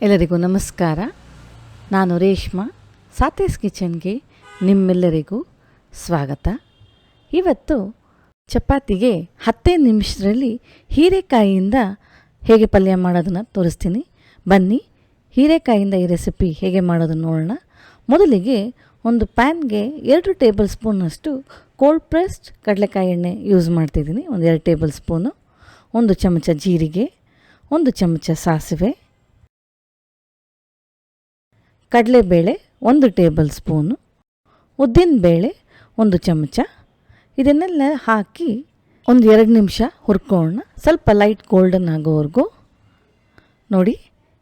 ಎಲ್ಲರಿಗೂ ನಮಸ್ಕಾರ. ನಾನು ರೇಷ್ಮಾ. ಸಾತೇಸ್ ಕಿಚನ್ಗೆ ನಿಮ್ಮೆಲ್ಲರಿಗೂ ಸ್ವಾಗತ. ಇವತ್ತು ಚಪಾತಿಗೆ 10 ನಿಮಿಷದಲ್ಲಿ ಹೀರೆಕಾಯಿಯಿಂದ ಹೇಗೆ ಪಲ್ಯ ಮಾಡೋದನ್ನು ತೋರಿಸ್ತೀನಿ. ಬನ್ನಿ, ಹೀರೆಕಾಯಿಯಿಂದ ಈ ರೆಸಿಪಿ ಹೇಗೆ ಮಾಡೋದನ್ನು ನೋಡೋಣ. ಮೊದಲಿಗೆ ಒಂದು ಪ್ಯಾನ್ಗೆ 2 ಟೇಬಲ್ ಸ್ಪೂನಷ್ಟು ಕೋಲ್ಡ್ ಪ್ರೆಸ್ಡ್ ಕಡಲೆಕಾಯಿ ಎಣ್ಣೆ ಯೂಸ್ ಮಾಡ್ತಿದ್ದೀನಿ. ಒಂದು 2 ಟೇಬಲ್ ಸ್ಪೂನು, 1 ಚಮಚ ಜೀರಿಗೆ, 1 ಚಮಚ ಸಾಸಿವೆ, ಕಡಲೆಬೇಳೆ 1 ಟೇಬಲ್ ಸ್ಪೂನು, ಉದ್ದಿನಬೇಳೆ 1 ಚಮಚ. ಇದನ್ನೆಲ್ಲ ಹಾಕಿ ಒಂದು 2 ನಿಮಿಷ ಹುರ್ಕೊಳ್ಳೋಣ, ಸ್ವಲ್ಪ ಲೈಟ್ ಗೋಲ್ಡನ್ ಆಗೋವರೆಗೂ. ನೋಡಿ,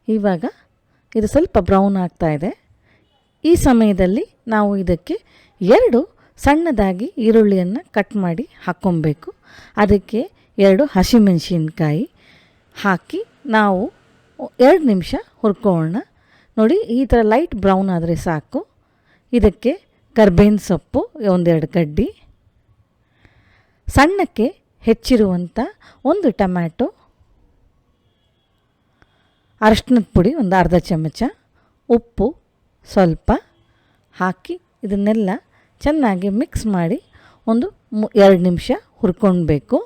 ಇವಾಗ ಇದು ಸ್ವಲ್ಪ ಬ್ರೌನ್ ಆಗ್ತಾ ಇದೆ. ಈ ಸಮಯದಲ್ಲಿ ನಾವು ಇದಕ್ಕೆ 2 ಸಣ್ಣದಾಗಿ ಈರುಳ್ಳಿಯನ್ನು ಕಟ್ ಮಾಡಿ ಹಾಕ್ಕೊಬೇಕು. ಅದಕ್ಕೆ 2 ಹಸಿಮೆಣಸಿನ್ಕಾಯಿ ಹಾಕಿ ನಾವು 2 ನಿಮಿಷ ಹುರ್ಕೊಳ್ಳೋಣ. ನೋಡಿ, ಈ ಥರ ಲೈಟ್ ಬ್ರೌನ್ ಆದರೆ ಸಾಕು. ಇದಕ್ಕೆ ಕರ್ಬೇವಿನ ಸೊಪ್ಪು 1-2 ಕಡ್ಡಿ, ಸಣ್ಣಕ್ಕೆ ಹೆಚ್ಚಿರುವಂಥ 1 ಟೊಮ್ಯಾಟೊ, ಅರಶಿನದ ಪುಡಿ 1 ಅರ್ಧ ಚಮಚ, ಉಪ್ಪು ಸ್ವಲ್ಪ ಹಾಕಿ ಇದನ್ನೆಲ್ಲ ಚೆನ್ನಾಗಿ ಮಿಕ್ಸ್ ಮಾಡಿ ಒಂದು 2 ನಿಮಿಷ ಹುರ್ಕೊಳ್ಬೇಕು.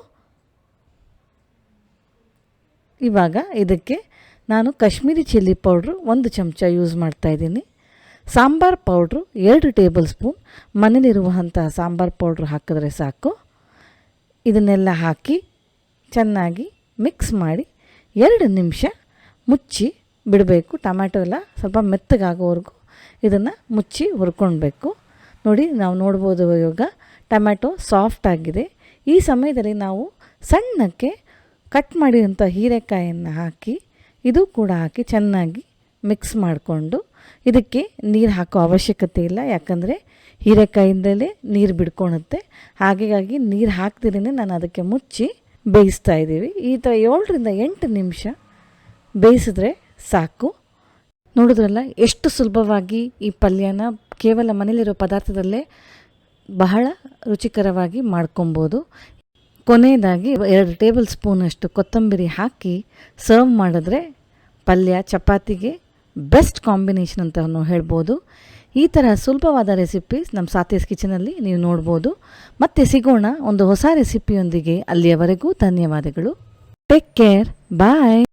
ಇವಾಗ ಇದಕ್ಕೆ ನಾನು ಕಾಶ್ಮೀರಿ ಚಿಲ್ಲಿ ಪೌಡ್ರು 1 ಚಮಚ ಯೂಸ್ ಮಾಡ್ತಾಯಿದ್ದೀನಿ. ಸಾಂಬಾರು ಪೌಡ್ರು 2 ಟೇಬಲ್ ಸ್ಪೂನ್, ಮನೇಲಿರುವಂಥ ಸಾಂಬಾರು ಪೌಡ್ರು ಹಾಕಿದ್ರೆ ಸಾಕು. ಇದನ್ನೆಲ್ಲ ಹಾಕಿ ಚೆನ್ನಾಗಿ ಮಿಕ್ಸ್ ಮಾಡಿ 2 ನಿಮಿಷ ಮುಚ್ಚಿ ಬಿಡಬೇಕು. ಟೊಮ್ಯಾಟೊ ಎಲ್ಲ ಸ್ವಲ್ಪ ಮೆತ್ತಗಾಗೋವರೆಗೂ ಇದನ್ನು ಮುಚ್ಚಿ ಹುರ್ಕೊಳ್ಬೇಕು. ನೋಡಿ, ನಾವು ನೋಡ್ಬೋದು ಇವಾಗ ಟೊಮ್ಯಾಟೊ ಸಾಫ್ಟ್ ಆಗಿದೆ. ಈ ಸಮಯದಲ್ಲಿ ನಾವು ಸಣ್ಣಕ್ಕೆ ಕಟ್ ಮಾಡಿದಂಥ ಹೀರೆಕಾಯನ್ನು ಹಾಕಿ ಇದು ಕೂಡ ಹಾಕಿ ಚೆನ್ನಾಗಿ ಮಿಕ್ಸ್ ಮಾಡಿಕೊಂಡು, ಇದಕ್ಕೆ ನೀರು ಹಾಕೋ ಅವಶ್ಯಕತೆ ಇಲ್ಲ, ಯಾಕಂದರೆ ಹೀರೆಕಾಯಿಂದಲೇ ನೀರು ಬಿಡ್ಕೊಳುತ್ತೆ. ಹಾಗಾಗಿ ನೀರು ಹಾಕ್ದಿರೇ ನಾನು ಅದಕ್ಕೆ ಮುಚ್ಚಿ ಬೇಯಿಸ್ತಾ ಇದ್ದೀವಿ. ಈ ಥರ 7-8 ನಿಮಿಷ ಬೇಯಿಸಿದ್ರೆ ಸಾಕು. ನೋಡಿದ್ರಲ್ಲ ಎಷ್ಟು ಸುಲಭವಾಗಿ ಈ ಪಲ್ಯನ ಕೇವಲ ಮನೇಲಿರೋ ಪದಾರ್ಥದಲ್ಲೇ ಬಹಳ ರುಚಿಕರವಾಗಿ ಮಾಡ್ಕೊಬೋದು. ಕೊನೆಯದಾಗಿ 2 ಟೇಬಲ್ ಸ್ಪೂನಷ್ಟು ಕೊತ್ತಂಬರಿ ಹಾಕಿ ಸರ್ವ್ ಮಾಡಿದ್ರೆ ಪಲ್ಯ ಚಪಾತಿಗೆ ಬೆಸ್ಟ್ ಕಾಂಬಿನೇಷನ್ ಅಂತ ನಾವು ಹೇಳ್ಬೋದು. ಈ ಥರ ಸುಲಭವಾದ ರೆಸಿಪೀಸ್ ನಮ್ಮ ಸಾತೇಸ್ ಕಿಚನಲ್ಲಿ ನೀವು ನೋಡ್ಬೋದು. ಮತ್ತೆ ಸಿಗೋಣ ಒಂದು ಹೊಸ ರೆಸಿಪಿಯೊಂದಿಗೆ. ಅಲ್ಲಿಯವರೆಗೂ ಧನ್ಯವಾದಗಳು. Take care. ಬಾಯ್.